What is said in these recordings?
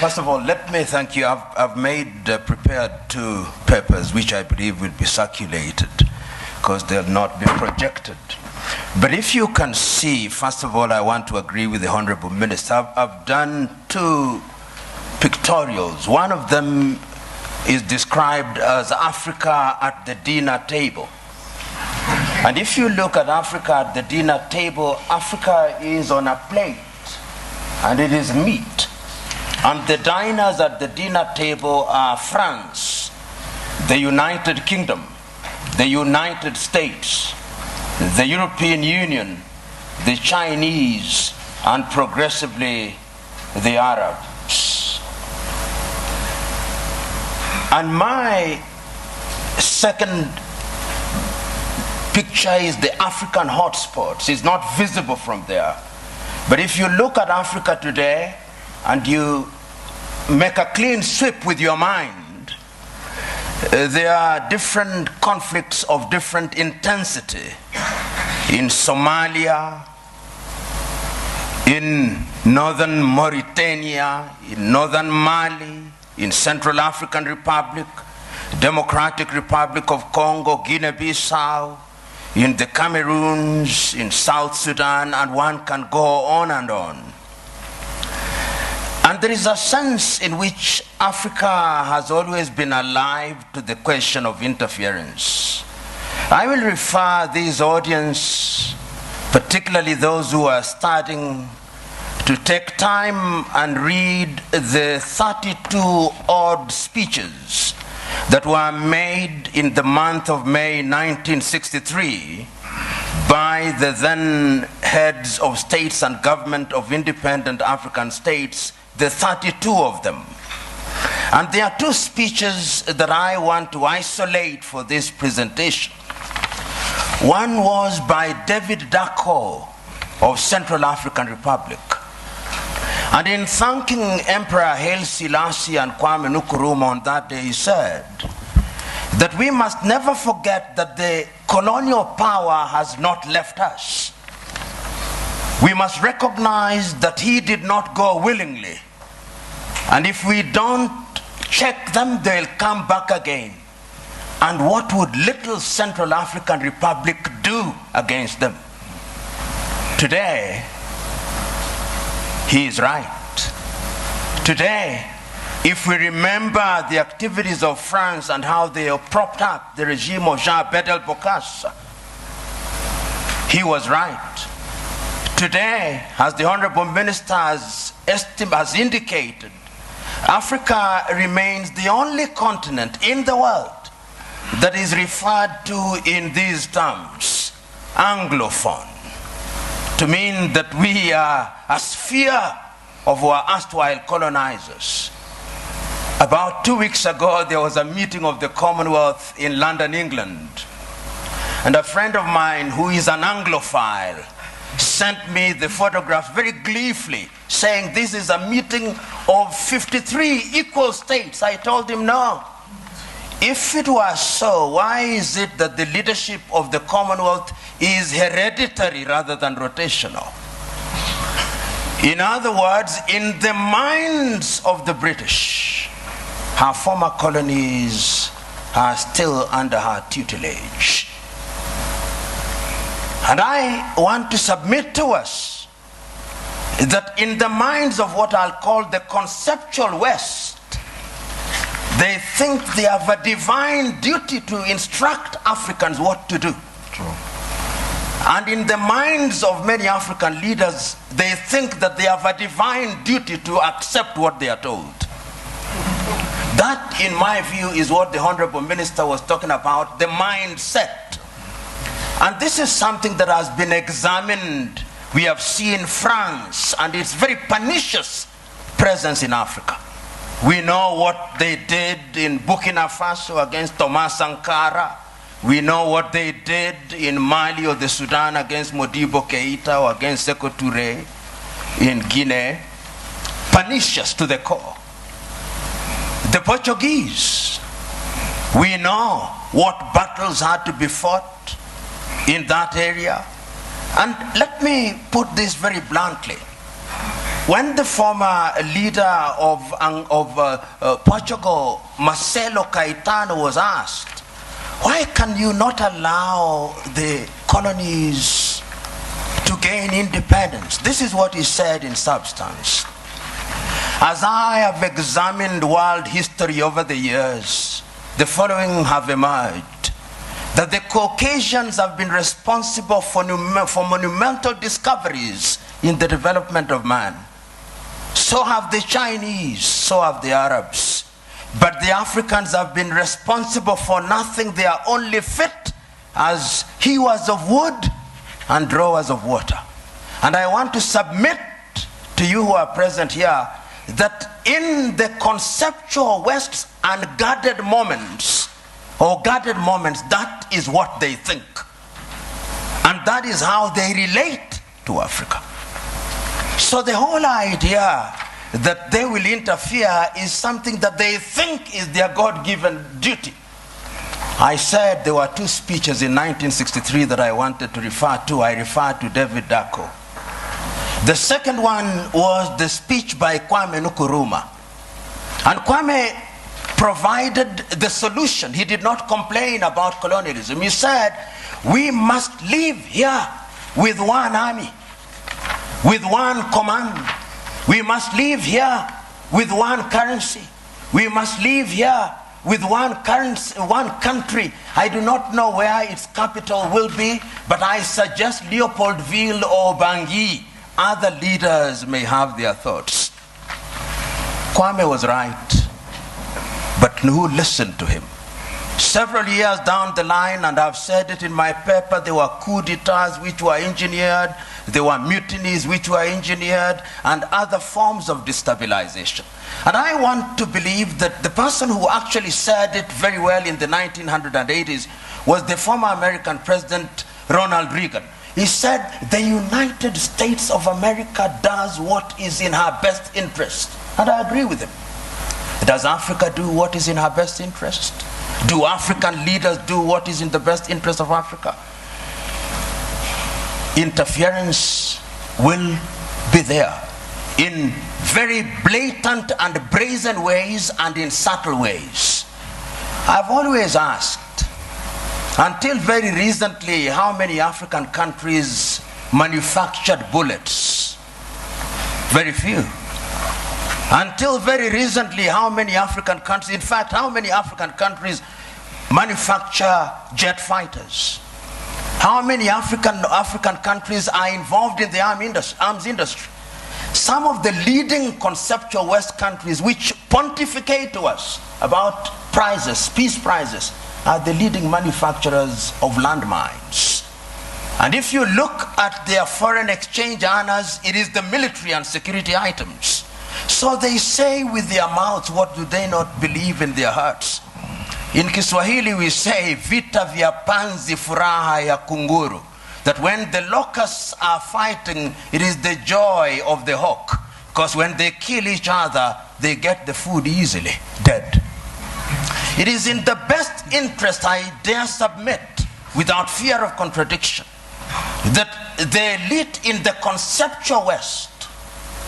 First of all, let me thank you. I've prepared 2 papers which I believe will be circulated because they'll not be projected. But if you can see, first of all, I want to agree with the Honorable Minister. I've done 2 pictorials. One of them is described as Africa at the dinner table. And if you look at Africa at the dinner table, Africa is on a plate and it is meat. And the diners at the dinner table are France, the United Kingdom, the United States, the European Union, the Chinese, and progressively the Arabs. And my second picture is the African hotspots. It's not visible from there. But if you look at Africa today and you make a clean sweep with your mind, there are different conflicts of different intensity in Somalia, in northern Mauritania, in northern Mali, in Central African Republic, Democratic Republic of Congo, Guinea-Bissau, in the Cameroons, in South Sudan, and one can go on and on. And there is a sense in which Africa has always been alive to the question of interference. I will refer this audience, particularly those who are starting, to take time and read the 32 odd speeches that were made in the month of May 1963 by the then heads of states and government of independent African states, the 32 of them. And there are 2 speeches that I want to isolate for this presentation. One was by David Dacko of Central African Republic. And in thanking Emperor Haile Selassie and Kwame Nkrumah on that day, he said that we must never forget that the colonial power has not left us. We must recognize that he did not go willingly. And if we don't check them, they'll come back again. And what would little Central African Republic do against them? Today, he is right. Today, if we remember the activities of France and how they have propped up the regime of Jean Bedel Bokassa, he was right. Today, as the Honorable Minister has indicated, Africa remains the only continent in the world that is referred to in these terms, Anglophone, to mean that we are a sphere of our erstwhile colonizers. About 2 weeks ago, there was a meeting of the Commonwealth in London, England. And a friend of mine who is an Anglophile sent me the photograph very gleefully, saying this is a meeting of 53 equal states. I told him, no. If it was so, why is it that the leadership of the Commonwealth is hereditary rather than rotational? In other words, in the minds of the British, her former colonies are still under her tutelage. And I want to submit to us that in the minds of what I'll call the conceptual West, they think they have a divine duty to instruct Africans what to do. True. And in the minds of many African leaders, they think that they have a divine duty to accept what they are told. That, in my view, is what the Honorable Minister was talking about, the mindset. And this is something that has been examined. We have seen France and its very pernicious presence in Africa. We know what they did in Burkina Faso against Thomas Sankara. We know what they did in Mali or the Sudan against Modibo Keita or against Sekou Touré in Guinea. Pernicious to the core. The Portuguese, we know what battles had to be fought in that area. And let me put this very bluntly. When the former leader of Portugal, Marcelo Caetano, was asked, why can you not allow the colonies to gain independence? This is what he said in substance. As I have examined world history over the years, the following have emerged: that the Caucasians have been responsible for monumental discoveries in the development of man. So have the Chinese, so have the Arabs. But the Africans have been responsible for nothing. They are only fit as hewers of wood and drawers of water. And I want to submit to you who are present here that in the conceptual West's unguarded moments, or guarded moments, that is what they think. And that is how they relate to Africa. So the whole idea that they will interfere is something that they think is their God-given duty. I said there were two speeches in 1963 that I wanted to refer to. I referred to David Dako. The second one was the speech by Kwame Nkrumah. And Kwame provided the solution. He did not complain about colonialism. He said, we must live here with one army, with one command. We must live here with one currency. We must live here with one currency, one country. I do not know where its capital will be, but I suggest Leopoldville or Bangui. Other leaders may have their thoughts. Kwame was right, but who listened to him? Several years down the line, and I've said it in my paper, there were coup d'etats which were engineered, there were mutinies which were engineered, and other forms of destabilization. And I want to believe that the person who actually said it very well in the 1980s was the former American President Ronald Reagan. He said, the United States of America does what is in her best interest. And I agree with him. Does Africa do what is in her best interest? Do African leaders do what is in the best interest of Africa? Interference will be there in very blatant and brazen ways and in subtle ways. I've always asked, until very recently, how many African countries manufactured bullets? Very few. Until very recently, how many African countries, in fact, how many African countries manufacture jet fighters? How many African countries are involved in the arms industry? Some of the leading conceptual West countries which pontificate to us about prizes, peace prizes, are the leading manufacturers of landmines. And if you look at their foreign exchange earners, it is the military and security items. So they say with their mouths, what do they not believe in their hearts? In Kiswahili we say, vita vya panzi furaha ya kunguru. That when the locusts are fighting, it is the joy of the hawk. Because when they kill each other, they get the food easily, dead. It is in the best interest, I dare submit, without fear of contradiction, that the elite in the conceptual West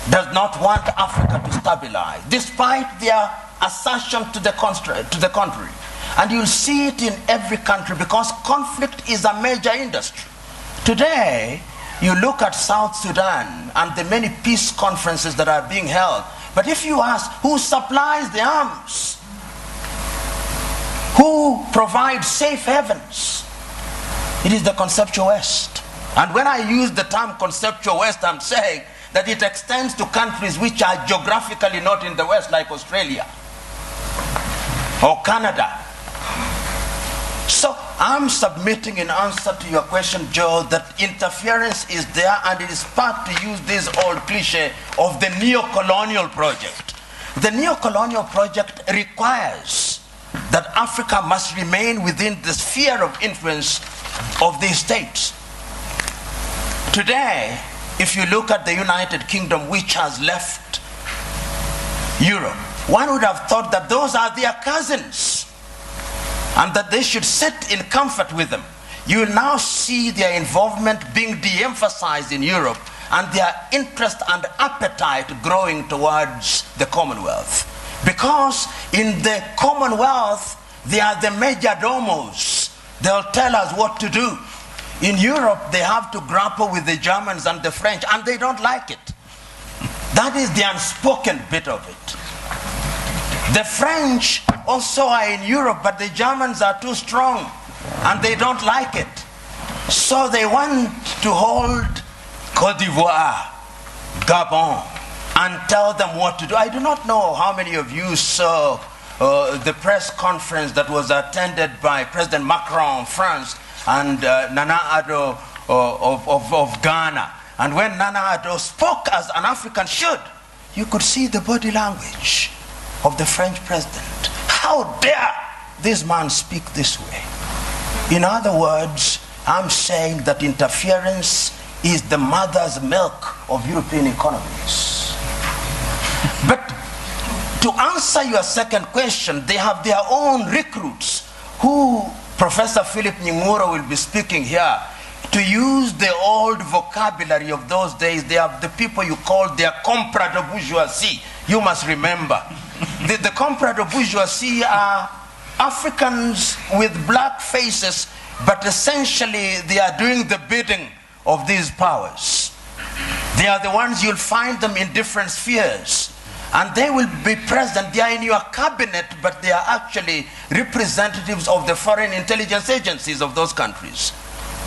does not want Africa to stabilize, despite their assertion to the contrary. And you'll see it in every country, because conflict is a major industry. Today, you look at South Sudan and the many peace conferences that are being held, but if you ask who supplies the arms, who provides safe havens, it is the conceptual West. And when I use the term conceptual West, I'm saying that it extends to countries which are geographically not in the West, like Australia or Canada. So I'm submitting in answer to your question, Joe, that interference is there, and it is part, to use this old cliche, of the neo-colonial project. The neo-colonial project requires that Africa must remain within the sphere of influence of these states. Today, if you look at the United Kingdom, which has left Europe, one would have thought that those are their cousins and that they should sit in comfort with them. You will now see their involvement being de-emphasized in Europe and their interest and appetite growing towards the Commonwealth. Because in the Commonwealth, they are the major domos. They'll tell us what to do. In Europe, they have to grapple with the Germans and the French, and they don't like it. That is the unspoken bit of it. The French also are in Europe, but the Germans are too strong, and they don't like it. So they want to hold Côte d'Ivoire, Gabon, and tell them what to do. I do not know how many of you saw the press conference that was attended by President Macron of France and Nana Addo of Ghana. And when Nana Addo spoke as an African should, you could see the body language of the French president. How dare this man speak this way? In other words, I'm saying that interference is the mother's milk of European economies. But to answer your second question, they have their own recruits who Professor Philip Nying'ura will be speaking here. To use the old vocabulary of those days, they have the people you call their compras de bourgeoisie. You must remember. The compras de bourgeoisie are Africans with black faces, but essentially they are doing the bidding of these powers. They are the ones you'll find them in different spheres. And they will be present. They are in your cabinet, but they are actually representatives of the foreign intelligence agencies of those countries.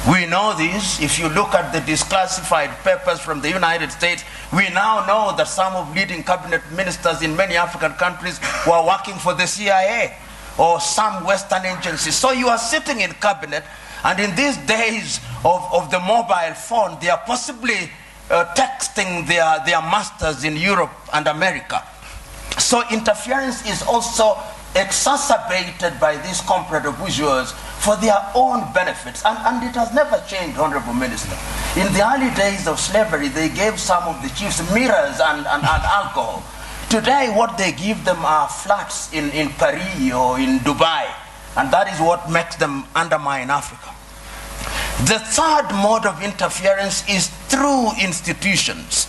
We know this. If you look at the declassified papers from the United States, we now know that some of leading cabinet ministers in many African countries were working for the CIA or some Western agencies. So you are sitting in cabinet, and in these days of the mobile phone, they are possibly texting their masters in Europe and America. So interference is also exacerbated by these compras de bourgeois for their own benefits. And it has never changed, Honorable Minister. In the early days of slavery, they gave some of the chiefs mirrors and alcohol. Today, what they give them are flats in Paris or in Dubai. And that is what makes them undermine Africa. The third mode of interference is through institutions.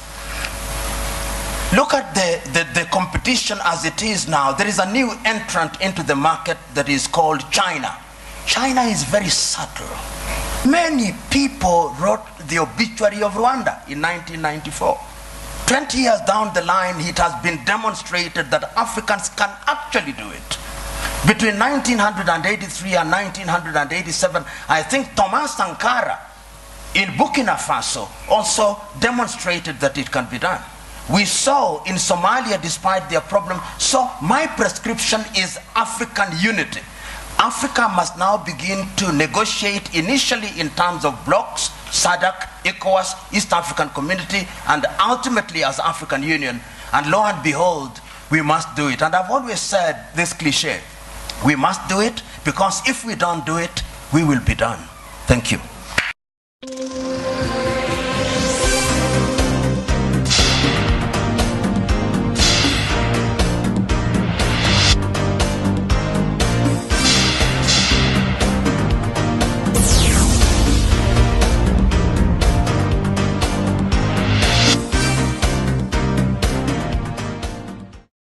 Look at the competition as it is now. There is a new entrant into the market that is called China. China is very subtle. Many people wrote the obituary of Rwanda in 1994. 20 years down the line, it has been demonstrated that Africans can actually do it. Between 1983 and 1987, I think Thomas Sankara in Burkina Faso also demonstrated that it can be done. We saw in Somalia, despite their problem. So my prescription is African unity. Africa must now begin to negotiate initially in terms of blocks, SADC, ECOWAS, East African Community, and ultimately as African Union. And lo and behold, we must do it. And I've always said this cliche. We must do it, because if we don't do it, we will be done. Thank you.